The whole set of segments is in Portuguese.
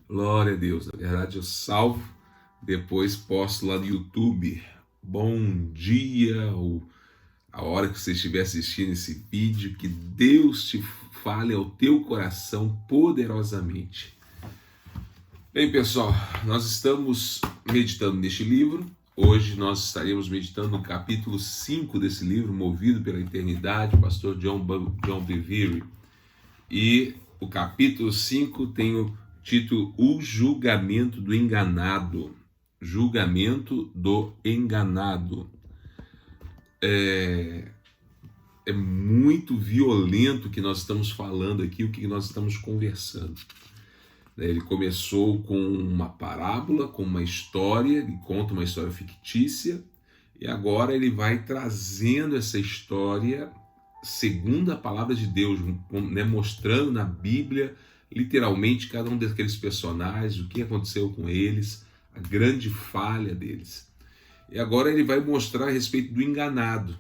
Glória a Deus. Na verdade, eu salvo, depois posto lá no YouTube. Bom dia, ou a hora que você estiver assistindo esse vídeo, que Deus te fale ao teu coração poderosamente. Bem, pessoal, nós estamos meditando neste livro. Hoje nós estaremos meditando no capítulo 5 desse livro, Movido pela Eternidade, pastor John Bevere. E o capítulo 5 tem o título O Julgamento do Enganado. Julgamento do Enganado. É muito violento o que nós estamos falando aqui, o que nós estamos conversando. Ele começou com uma parábola, com uma história, ele conta uma história fictícia, e agora ele vai trazendo essa história segundo a palavra de Deus, né, mostrando na Bíblia, literalmente, cada um daqueles personagens, o que aconteceu com eles, a grande falha deles. E agora ele vai mostrar a respeito do enganado,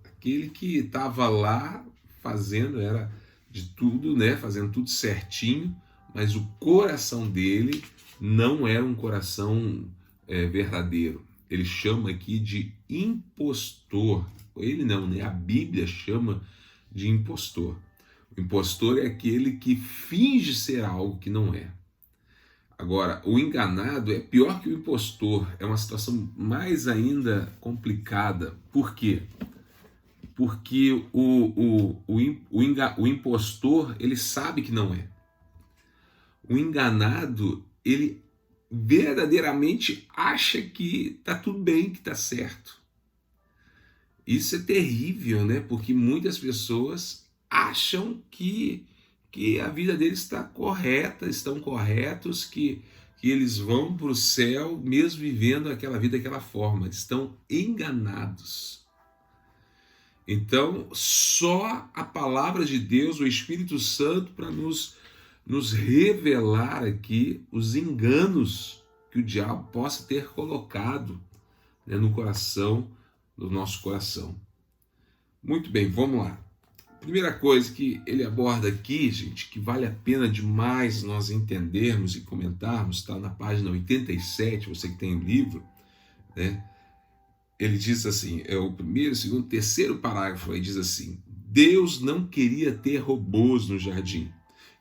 aquele que estava lá fazendo, era de tudo, né, fazendo tudo certinho, mas o coração dele não era um coração verdadeiro. Ele chama aqui de impostor. Ele não, né? A Bíblia chama de impostor. O impostor é aquele que finge ser algo que não é. Agora, o enganado é pior que o impostor. É uma situação mais ainda complicada. Por quê? Porque o impostor, ele sabe que não é. O enganado, ele verdadeiramente acha que está tudo bem, que está certo. Isso é terrível, né? Porque muitas pessoas acham que a vida deles está correta, estão corretos, que eles vão para o céu mesmo vivendo aquela vida daquela forma. Estão enganados. Então, só a palavra de Deus, o Espírito Santo, para nos revelar aqui os enganos que o diabo possa ter colocado, né, no coração, do nosso coração. Muito bem, vamos lá. Primeira coisa que ele aborda aqui, gente, que vale a pena demais nós entendermos e comentarmos, está na página 87, você que tem o livro, né? Ele diz assim, é o primeiro, segundo, terceiro parágrafo, aí diz assim: Deus não queria ter robôs no jardim,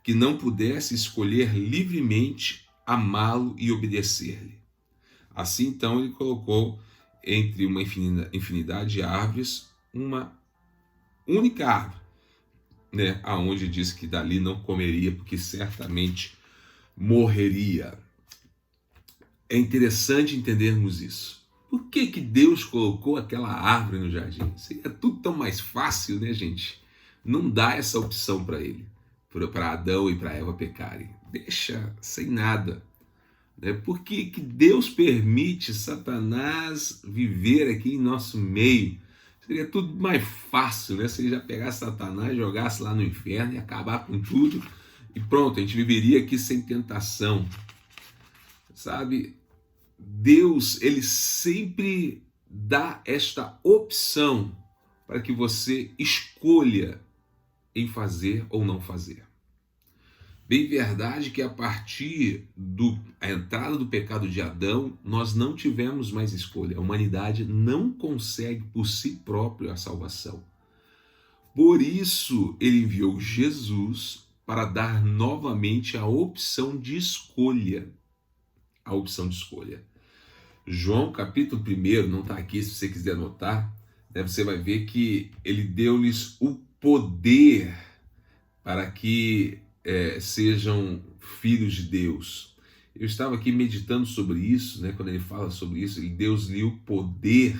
que não pudesse escolher livremente amá-lo e obedecer-lhe. Assim, então, ele colocou entre uma infinidade de árvores uma única árvore, né, aonde diz que dali não comeria, porque certamente morreria. É interessante entendermos isso. Por que Deus colocou aquela árvore no jardim? Seria tudo tão mais fácil, né, gente? Não dá essa opção para ele, para Adão e para Eva pecarem. Deixa sem nada. Né? Por que Deus permite Satanás viver aqui em nosso meio? Seria tudo mais fácil, né? Se ele já pegasse Satanás, jogasse lá no inferno e acabar com tudo, e pronto, a gente viveria aqui sem tentação. Sabe? Deus, ele sempre dá esta opção para que você escolha em fazer ou não fazer. Bem verdade que a partir da entrada do pecado de Adão, nós não tivemos mais escolha. A humanidade não consegue por si própria a salvação. Por isso, ele enviou Jesus para dar novamente a opção de escolha. A opção de escolha. João capítulo 1, não está aqui se você quiser anotar, né, você vai ver que ele deu-lhes o poder para que sejam filhos de Deus. Eu estava aqui meditando sobre isso, né, quando ele fala sobre isso, Deus lhe o poder.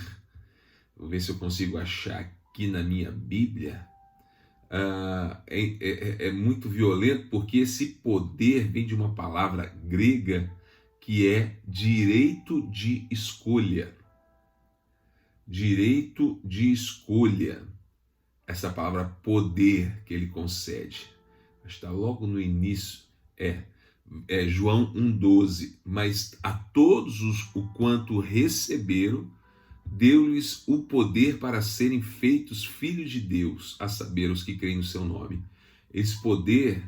Vou ver se eu consigo achar aqui na minha Bíblia. É muito violento, porque esse poder vem de uma palavra grega que é direito de escolha. Direito de escolha. Essa palavra poder que ele concede. Está logo no início, João 1,12. Mas a todos o quanto receberam, deu-lhes o poder para serem feitos filhos de Deus, a saber, os que creem no seu nome. Esse poder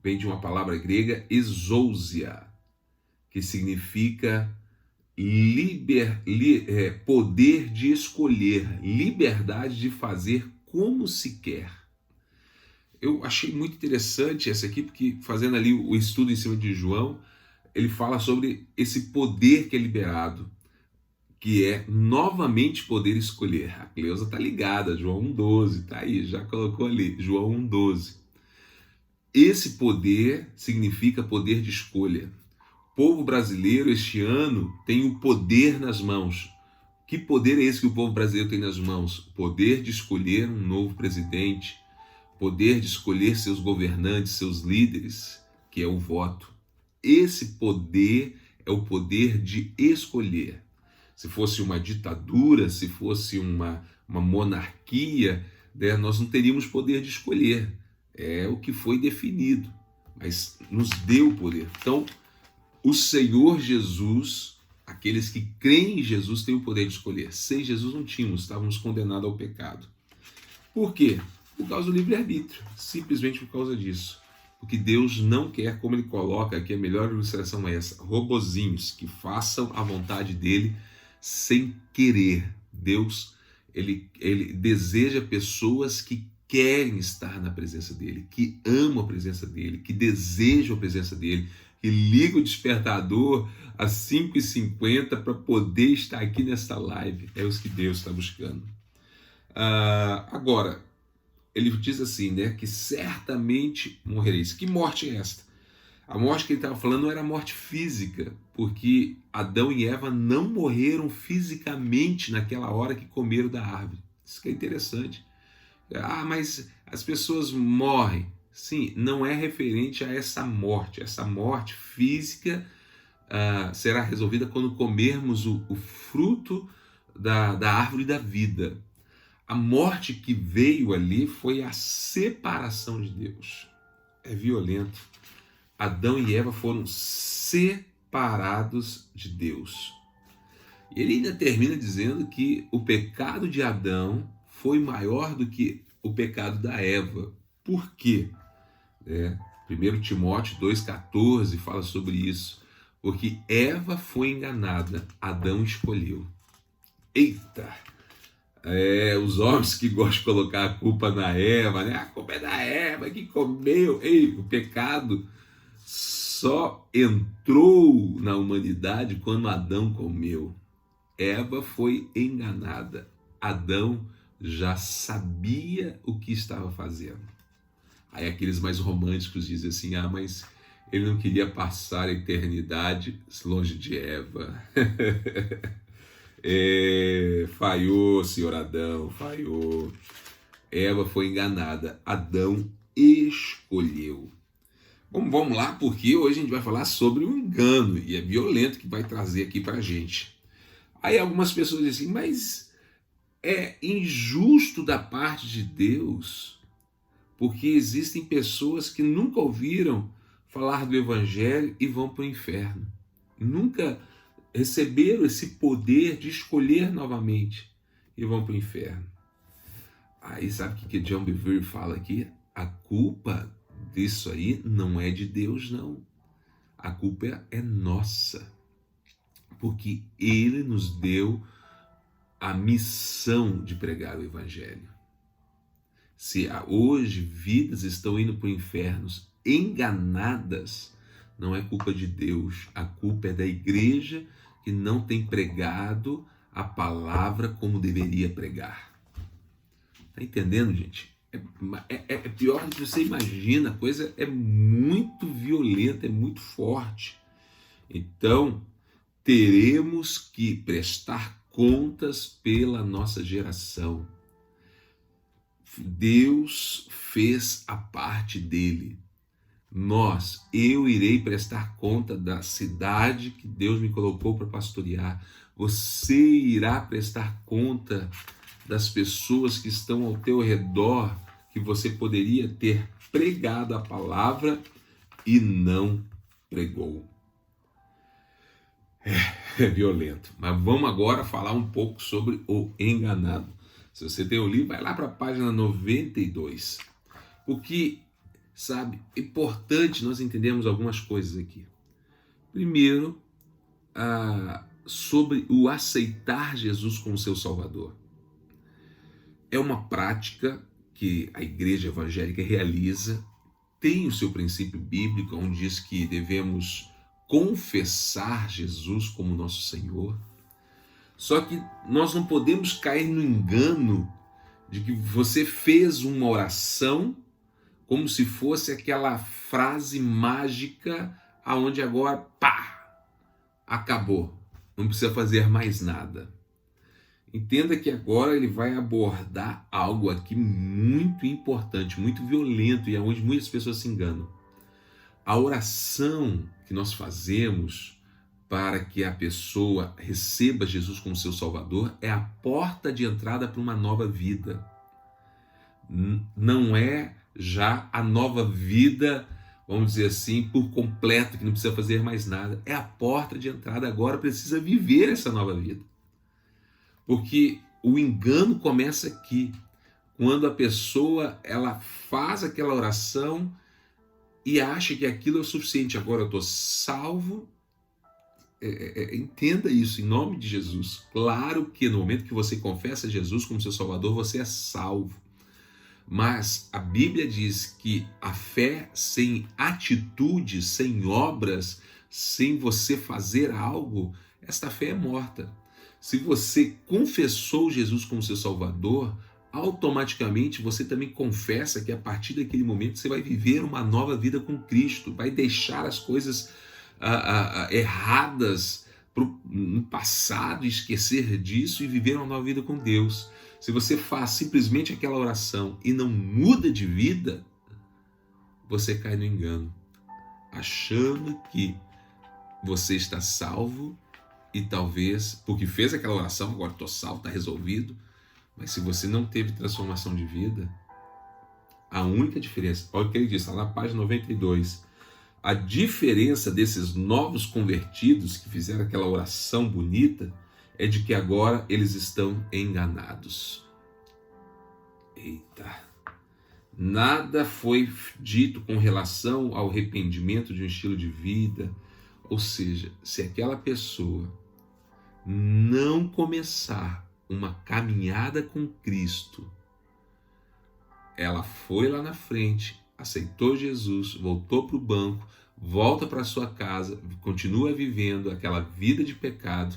vem de uma palavra grega, exousia. que significa poder de escolher, liberdade de fazer como se quer. Eu achei muito interessante essa aqui, porque fazendo ali o estudo em cima de João, ele fala sobre esse poder que é liberado, que é novamente poder escolher. A Cleusa está ligada, João 1,12, está aí, já colocou ali, João 1,12. Esse poder significa poder de escolha. O povo brasileiro este ano tem o poder nas mãos. Que poder é esse que o povo brasileiro tem nas mãos? O poder de escolher um novo presidente, poder de escolher seus governantes, seus líderes, que é o voto. Esse poder é o poder de escolher. Se fosse uma ditadura, se fosse uma monarquia, né, nós não teríamos poder de escolher. É o que foi definido, mas nos deu poder. Então, o Senhor Jesus, aqueles que creem em Jesus, têm o poder de escolher. Sem Jesus não tínhamos, estávamos condenados ao pecado. Por quê? Por causa do livre-arbítrio, simplesmente por causa disso. Porque Deus não quer, como ele coloca aqui, a melhor ilustração é essa, robozinhos que façam a vontade dele sem querer. Deus, ele deseja pessoas que querem estar na presença dele, que amam a presença dele, que desejam a presença dele, que ligam o despertador às 5h50 para poder estar aqui nessa live. É os que Deus está buscando. Agora, ele diz assim, né, que certamente morrereis. Que morte é esta? A morte que ele estava falando não era morte física, porque Adão e Eva não morreram fisicamente naquela hora que comeram da árvore. Isso que é interessante. Mas as pessoas morrem. Sim, não é referente a essa morte. Essa morte física será resolvida quando comermos o fruto da árvore da vida. A morte que veio ali foi a separação de Deus. É violento. Adão e Eva foram separados de Deus. E ele ainda termina dizendo que o pecado de Adão foi maior do que o pecado da Eva. Por quê? 1 Timóteo 2,14 fala sobre isso. Porque Eva foi enganada, Adão escolheu. Eita! Os homens que gostam de colocar a culpa na Eva, né? A culpa é da Eva que comeu. O pecado só entrou na humanidade quando Adão comeu. Eva foi enganada. Adão já sabia o que estava fazendo. Aí aqueles mais românticos dizem assim, mas ele não queria passar a eternidade longe de Eva. Falhou, senhor Adão, falhou. Eva foi enganada, Adão escolheu. Vamos lá, porque hoje a gente vai falar sobre o engano, e é violento que vai trazer aqui para a gente. Aí algumas pessoas dizem assim, mas é injusto da parte de Deus, porque existem pessoas que nunca ouviram falar do Evangelho e vão para o inferno. Nunca receberam esse poder de escolher novamente e vão para o inferno. Aí sabe o que John Bevere fala aqui? A culpa disso aí não é de Deus, não. A culpa é nossa. Porque ele nos deu a missão de pregar o Evangelho. Se hoje vidas estão indo para o inferno enganadas, não é culpa de Deus. A culpa é da igreja que não tem pregado a palavra como deveria pregar. Está entendendo, gente? É pior do que você imagina. A coisa é muito violenta, é muito forte. Então, teremos que prestar contas pela nossa geração. Deus fez a parte dele. Eu irei prestar conta da cidade que Deus me colocou para pastorear. Você irá prestar conta das pessoas que estão ao teu redor, que você poderia ter pregado a palavra e não pregou. É violento. Mas vamos agora falar um pouco sobre o enganado. Se você tem o livro, vai lá para a página 92. Porque, sabe, é importante nós entendermos algumas coisas aqui. Primeiro, sobre o aceitar Jesus como seu Salvador. É uma prática que a igreja evangélica realiza, tem o seu princípio bíblico, onde diz que devemos confessar Jesus como nosso Senhor. Só que nós não podemos cair no engano de que você fez uma oração como se fosse aquela frase mágica aonde agora, pá, acabou, não precisa fazer mais nada. Entenda que agora ele vai abordar algo aqui muito importante, muito violento e aonde muitas pessoas se enganam. A oração que nós fazemos para que a pessoa receba Jesus como seu Salvador é a porta de entrada para uma nova vida. Não é já a nova vida, vamos dizer assim, por completo, que não precisa fazer mais nada. É a porta de entrada, agora precisa viver essa nova vida. Porque o engano começa aqui, quando a pessoa ela faz aquela oração e acha que aquilo é o suficiente. Agora eu estou salvo. Entenda isso em nome de Jesus. Claro que no momento que você confessa Jesus como seu Salvador, você é salvo. Mas a Bíblia diz que a fé sem atitude, sem obras, sem você fazer algo, esta fé é morta. Se você confessou Jesus como seu Salvador, automaticamente você também confessa que a partir daquele momento você vai viver uma nova vida com Cristo, vai deixar as coisas erradas no passado, esquecer disso e viver uma nova vida com Deus. Se você faz simplesmente aquela oração e não muda de vida, você cai no engano, achando que você está salvo e talvez, porque fez aquela oração, agora estou salvo, está resolvido, mas se você não teve transformação de vida, a única diferença, olha o que ele diz, está na página 92, a diferença desses novos convertidos que fizeram aquela oração bonita é de que agora eles estão enganados. Eita! Nada foi dito com relação ao arrependimento de um estilo de vida. Ou seja, se aquela pessoa não começar uma caminhada com Cristo, ela foi lá na frente, aceitou Jesus, voltou para o banco, volta para sua casa, continua vivendo aquela vida de pecado.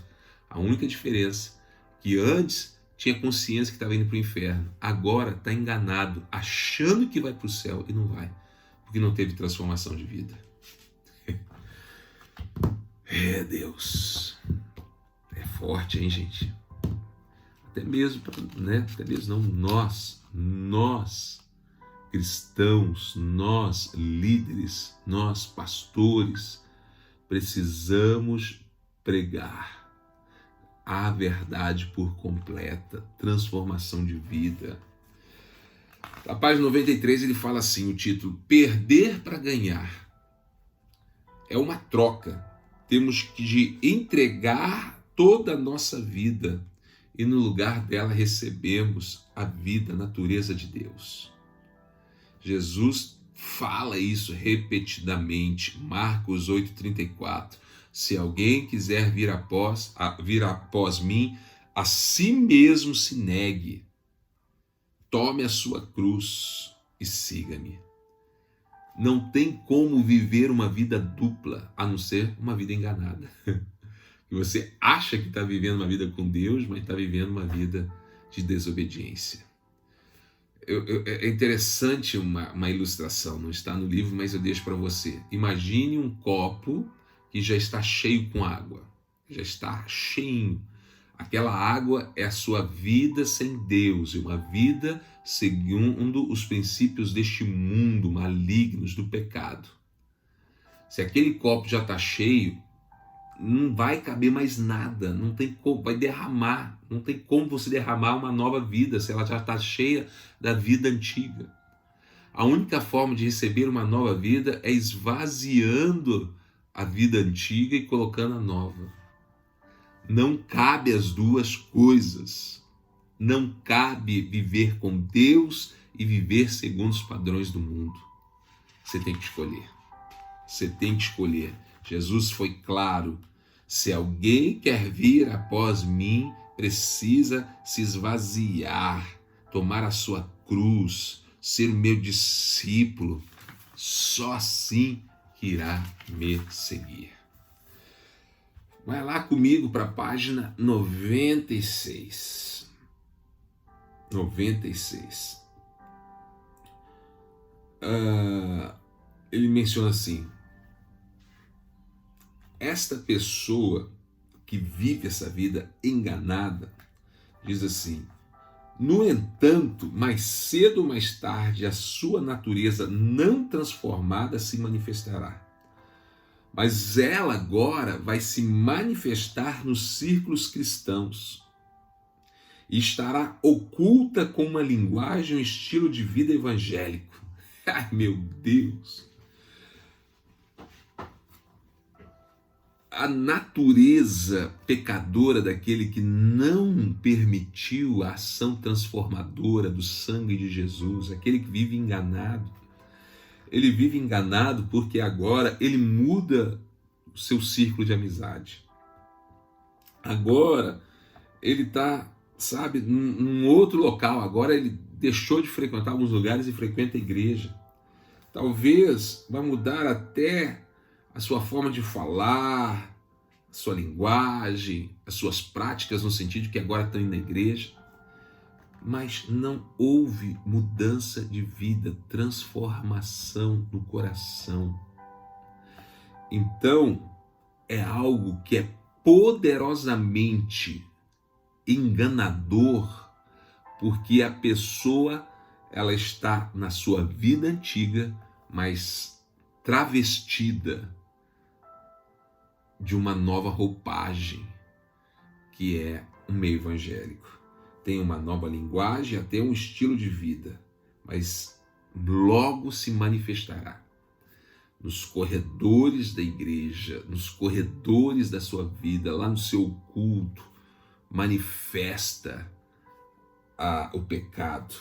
A única diferença é que antes tinha consciência que estava indo para o inferno, agora está enganado, achando que vai para o céu e não vai, porque não teve transformação de vida. É Deus, é forte, hein, gente? Até mesmo, né? Até mesmo não, nós cristãos, nós líderes, nós pastores, precisamos pregar a verdade por completa, transformação de vida. Na página 93 ele fala assim, o título, perder para ganhar. É uma troca. Temos que entregar toda a nossa vida e no lugar dela recebemos a vida, a natureza de Deus. Jesus fala isso repetidamente, Marcos 8,34. Se alguém quiser vir após mim, a si mesmo se negue, tome a sua cruz e siga-me. Não tem como viver uma vida dupla, a não ser uma vida enganada. Que você acha que está vivendo uma vida com Deus, mas está vivendo uma vida de desobediência. É interessante uma ilustração, não está no livro, mas eu deixo para você. Imagine um copo que já está cheio com água, já está cheinho. Aquela água é a sua vida sem Deus, uma vida segundo os princípios deste mundo malignos do pecado. Se aquele copo já está cheio, não vai caber mais nada, não tem como, vai derramar, não tem como você derramar uma nova vida se ela já está cheia da vida antiga. A única forma de receber uma nova vida é esvaziando a vida antiga e colocando a nova. Não cabe as duas coisas. Não cabe viver com Deus e viver segundo os padrões do mundo. Você tem que escolher. Você tem que escolher. Jesus foi claro. Se alguém quer vir após mim, precisa se esvaziar, tomar a sua cruz, ser o meu discípulo. Só assim que irá me seguir. Vai lá comigo para a página 96. 96. Ele menciona assim: esta pessoa que vive essa vida enganada, diz assim: no entanto, mais cedo ou mais tarde, a sua natureza não transformada se manifestará. Mas ela agora vai se manifestar nos círculos cristãos e estará oculta com uma linguagem e um estilo de vida evangélico. Ai, meu Deus! A natureza pecadora daquele que não permitiu a ação transformadora do sangue de Jesus, aquele que vive enganado, ele vive enganado porque agora ele muda o seu círculo de amizade. Agora ele está, sabe, num outro local. Agora ele deixou de frequentar alguns lugares e frequenta a igreja. Talvez vai mudar até a sua forma de falar, a sua linguagem, as suas práticas, no sentido de que agora estão indo na igreja. Mas não houve mudança de vida, transformação no coração. Então, é algo que é poderosamente enganador, porque a pessoa ela está na sua vida antiga, mas travestida de uma nova roupagem, que é o meio evangélico. Tem uma nova linguagem, até um estilo de vida, mas logo se manifestará nos corredores da igreja, nos corredores da sua vida, lá no seu culto, manifesta o pecado.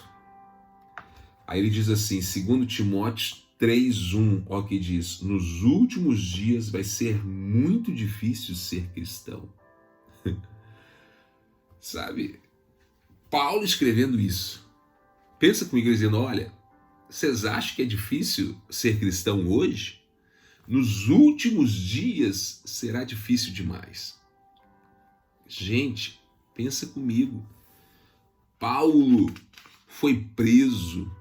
Aí ele diz assim, 2 Timóteo 3:1, olha o que diz: nos últimos dias vai ser muito difícil ser cristão. Sabe? Paulo escrevendo isso. Pensa comigo dizendo, olha, vocês acham que é difícil ser cristão hoje? Nos últimos dias será difícil demais. Gente, pensa comigo. Paulo foi preso.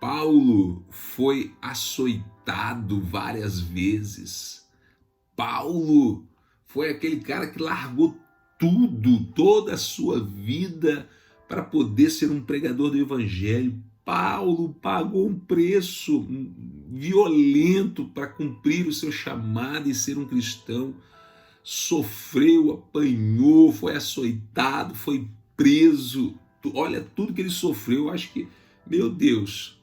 Paulo foi açoitado várias vezes. Paulo foi aquele cara que largou tudo, toda a sua vida para poder ser um pregador do evangelho. Paulo pagou um preço violento para cumprir o seu chamado e ser um cristão. Sofreu, apanhou, foi açoitado, foi preso. Olha tudo que ele sofreu, eu acho que, meu Deus.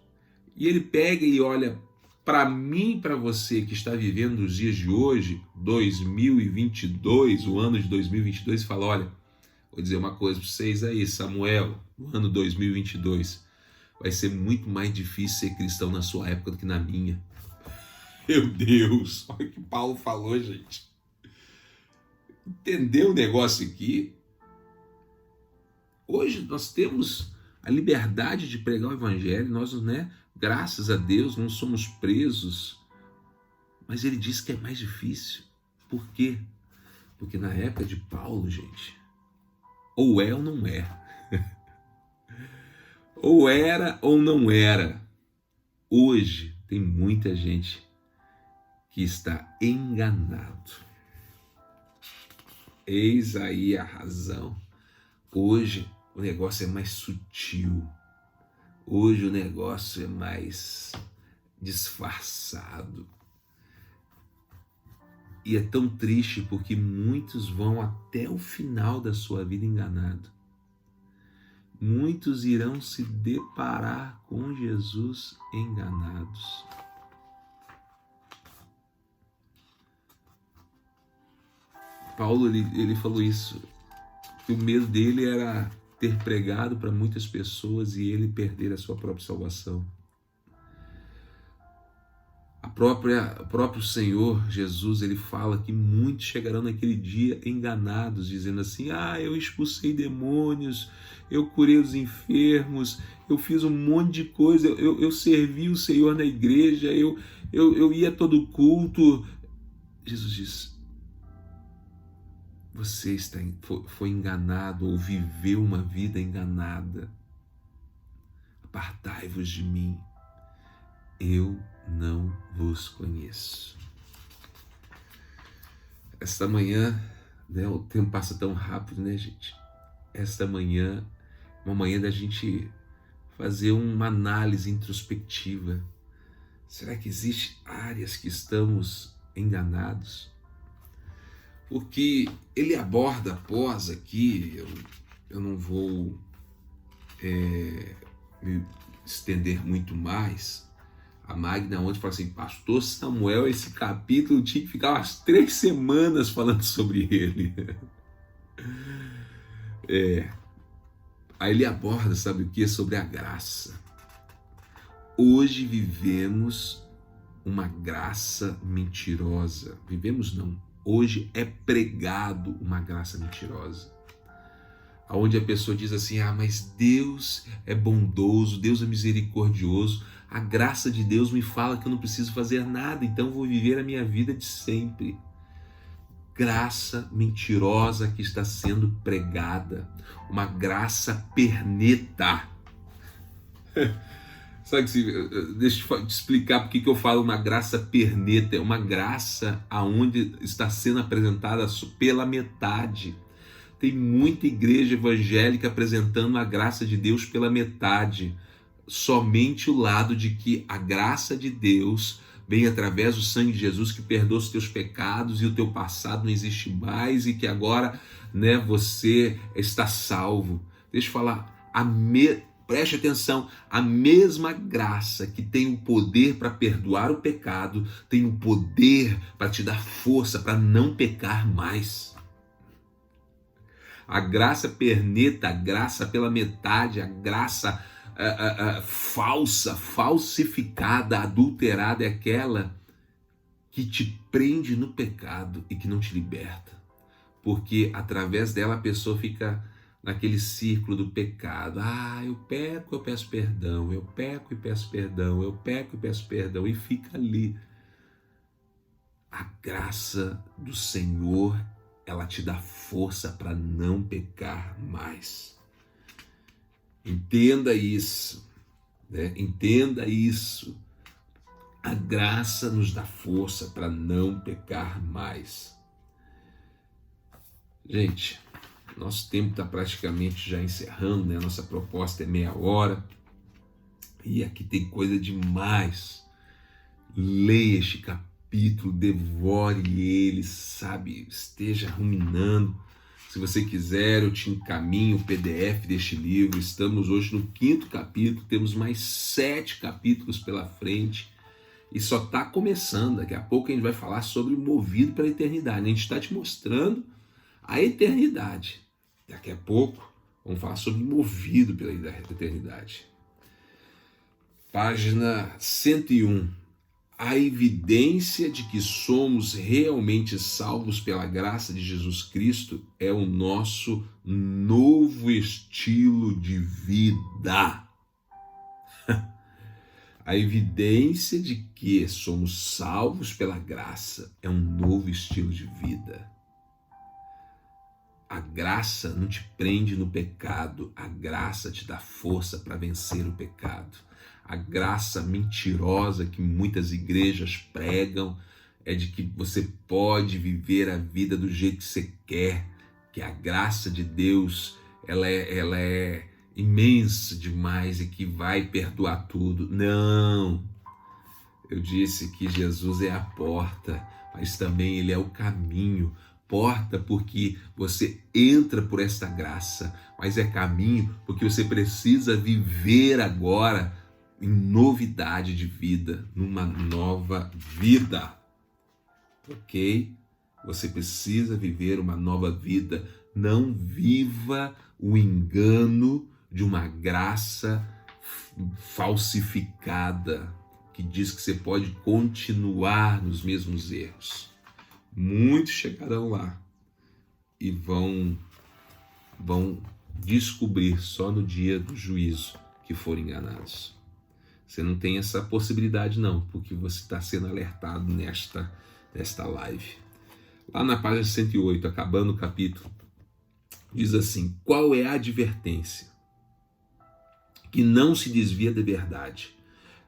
E ele pega e olha para mim e para você que está vivendo os dias de hoje, 2022, o ano de 2022, e fala, olha, vou dizer uma coisa para vocês aí, Samuel, no ano 2022, vai ser muito mais difícil ser cristão na sua época do que na minha. Meu Deus, olha o que Paulo falou, gente. Entendeu o negócio aqui? Hoje nós temos a liberdade de pregar o evangelho, nós, graças a Deus, não somos presos, mas ele diz que é mais difícil. Por quê? Porque na época de Paulo, gente, ou é ou não é. Ou era ou não era. Hoje tem muita gente que está enganado. Eis aí a razão. Hoje o negócio é mais sutil. Hoje o negócio é mais disfarçado. E é tão triste porque muitos vão até o final da sua vida enganados. Muitos irão se deparar com Jesus enganados. Paulo ele falou isso, que o medo dele era ter pregado para muitas pessoas e ele perder a sua própria salvação. O próprio Senhor Jesus, ele fala que muitos chegarão naquele dia enganados, dizendo assim: eu expulsei demônios, eu curei os enfermos, eu fiz um monte de coisa, eu servi o Senhor na igreja, eu ia a todo culto. Jesus diz: você foi enganado ou viveu uma vida enganada. Apartai-vos de mim, eu não vos conheço. Esta manhã, né, o tempo passa tão rápido, né, gente? Esta manhã, uma manhã da gente fazer uma análise introspectiva. Será que existem áreas que estamos enganados? Porque ele aborda após aqui, eu não vou me estender muito mais. A Magna ontem falou assim: pastor Samuel, esse capítulo tinha que ficar umas 3 semanas falando sobre ele. Aí ele aborda, sabe o que? Sobre a graça. Hoje vivemos uma graça mentirosa. Vivemos não. Hoje é pregado uma graça mentirosa. Onde a pessoa diz assim: mas Deus é bondoso, Deus é misericordioso, a graça de Deus me fala que eu não preciso fazer nada, então vou viver a minha vida de sempre. Graça mentirosa que está sendo pregada, uma graça perneta. Sabe que, deixa eu te explicar por que eu falo uma graça perneta. É uma graça aonde está sendo apresentada pela metade. Tem muita igreja evangélica apresentando a graça de Deus pela metade. Somente o lado de que a graça de Deus vem através do sangue de Jesus, que perdoa os teus pecados e o teu passado não existe mais e que agora, né, você está salvo. Deixa eu falar, preste atenção, a mesma graça que tem o poder para perdoar o pecado, tem o poder para te dar força para não pecar mais. A graça perneta, a graça pela metade, a graça falsa, falsificada, adulterada é aquela que te prende no pecado e que não te liberta. Porque através dela a pessoa fica naquele círculo do pecado. Eu peco, eu peço perdão, eu peco e peço perdão, eu peco e peço perdão, e fica ali. A graça do Senhor, ela te dá força para não pecar mais. Entenda isso, né? Entenda isso. A graça nos dá força para não pecar mais. Gente, nosso tempo está praticamente já encerrando, né? Nossa proposta é meia hora. E aqui tem coisa demais. Leia este capítulo, devore ele, sabe? Esteja ruminando. Se você quiser, eu te encaminho o PDF deste livro. Estamos hoje no 5º capítulo, temos mais 7 capítulos pela frente. E só está começando. Daqui a pouco a gente vai falar sobre movido para a eternidade. A gente está te mostrando a eternidade. Daqui a pouco vamos falar sobre movido pela eternidade. Página 101. A evidência de que somos realmente salvos pela graça de Jesus Cristo é o nosso novo estilo de vida. A evidência de que somos salvos pela graça é um novo estilo de vida. A graça não te prende no pecado, a graça te dá força para vencer o pecado. A graça mentirosa que muitas igrejas pregam é de que você pode viver a vida do jeito que você quer, que a graça de Deus ela é imensa demais e que vai perdoar tudo. Não! Eu disse que Jesus é a porta, mas também Ele é o caminho. Porta porque você entra por esta graça, mas é caminho porque você precisa viver agora em novidade de vida, numa nova vida, ok? Você precisa viver uma nova vida. Não viva o engano de uma graça falsificada, que diz que você pode continuar nos mesmos erros. Muitos chegarão lá e vão descobrir só no dia do juízo que foram enganados. Você não tem essa possibilidade não, porque você está sendo alertado nesta live. Lá na página 108, acabando o capítulo, diz assim: qual é a advertência? Que não se desvia da verdade,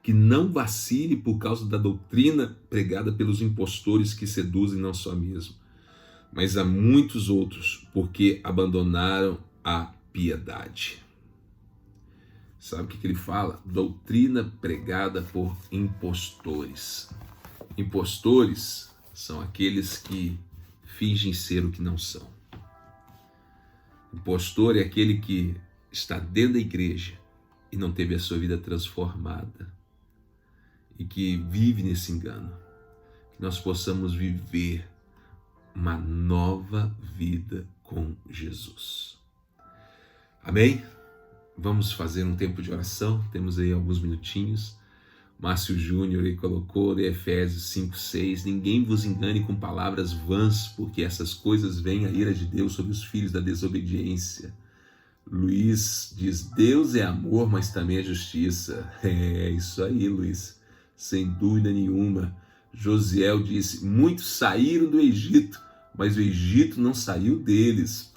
que não vacile por causa da doutrina pregada pelos impostores que seduzem não só a mesmo, mas a muitos outros, porque abandonaram a piedade. Sabe o que ele fala? Doutrina pregada por impostores. Impostores são aqueles que fingem ser o que não são. Impostor é aquele que está dentro da igreja e não teve a sua vida transformada e que vive nesse engano. Que nós possamos viver uma nova vida com Jesus. Amém? Vamos fazer um tempo de oração, temos aí alguns minutinhos. Márcio Júnior aí colocou de Efésios 5:6, ninguém vos engane com palavras vãs, porque essas coisas vêm a ira de Deus sobre os filhos da desobediência. Luiz diz, Deus é amor, mas também é justiça. É isso aí, Luiz, sem dúvida nenhuma. Josiel disse, muitos saíram do Egito, mas o Egito não saiu deles.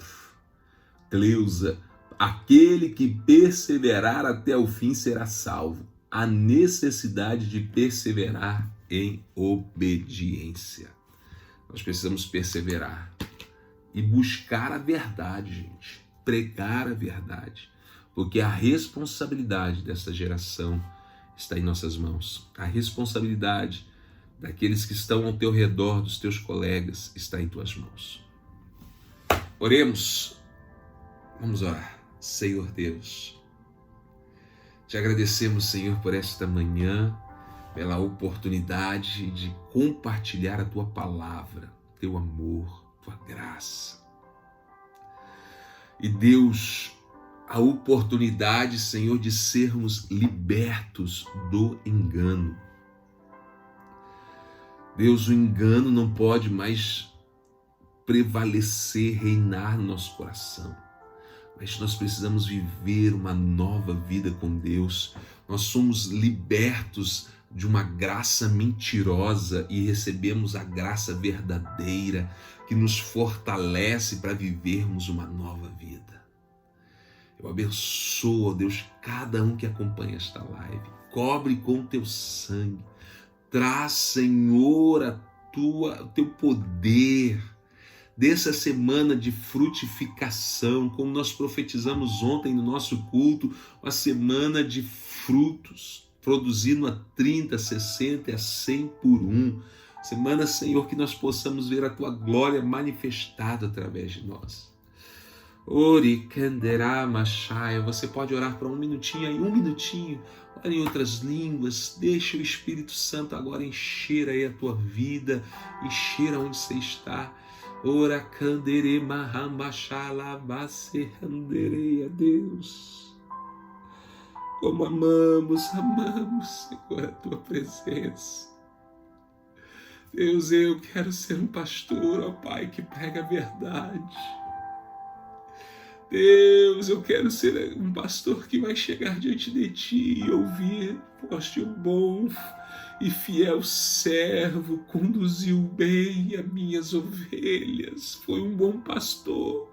Cleusa, aquele que perseverar até o fim será salvo. A necessidade de perseverar em obediência. Nós precisamos perseverar e buscar a verdade, gente. Pregar a verdade. Porque a responsabilidade dessa geração está em nossas mãos. A responsabilidade daqueles que estão ao teu redor, dos teus colegas, está em tuas mãos. Oremos. Vamos orar. Senhor Deus, te agradecemos, Senhor, por esta manhã, pela oportunidade de compartilhar a Tua palavra, Teu amor, Tua graça. E Deus, a oportunidade, Senhor, de sermos libertos do engano. Deus, o engano não pode mais prevalecer, reinar no nosso coração. Mas nós precisamos viver uma nova vida com Deus. Nós somos libertos de uma graça mentirosa e recebemos a graça verdadeira que nos fortalece para vivermos uma nova vida. Eu abençoo, Deus, cada um que acompanha esta live. Cobre com o teu sangue. Traz, Senhor, o teu poder dessa semana de frutificação, como nós profetizamos ontem no nosso culto, uma semana de frutos, produzindo a 30, 60 e a 100 por um. Semana, Senhor, que nós possamos ver a Tua glória manifestada através de nós. Ori Kanderá Machaya, você pode orar por um minutinho aí, ore em outras línguas, deixa o Espírito Santo agora encher aí a tua vida, encher aonde você está. Ora Kandere Mahambachala Basehandereia, Deus. Como amamos, Senhor, a tua presença. Deus, eu quero ser um pastor, ó Pai, que prega a verdade. Deus, eu quero ser um pastor que vai chegar diante de Ti e ouvir, poste um bom e fiel servo, conduziu bem as minhas ovelhas, foi um bom pastor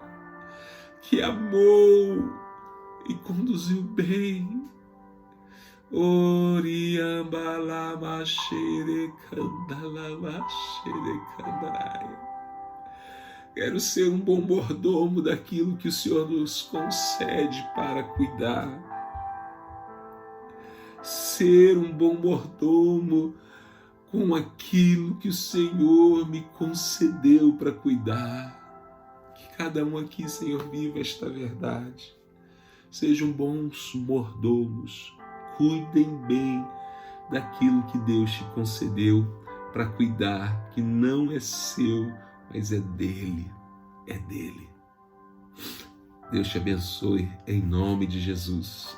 que amou e conduziu bem. Quero ser um bom mordomo daquilo que o Senhor nos concede para cuidar. Ser um bom mordomo com aquilo que o Senhor me concedeu para cuidar. Que cada um aqui, Senhor, viva esta verdade. Sejam bons mordomos, cuidem bem daquilo que Deus te concedeu para cuidar, que não é seu, mas é dele, é dele. Deus te abençoe em nome de Jesus.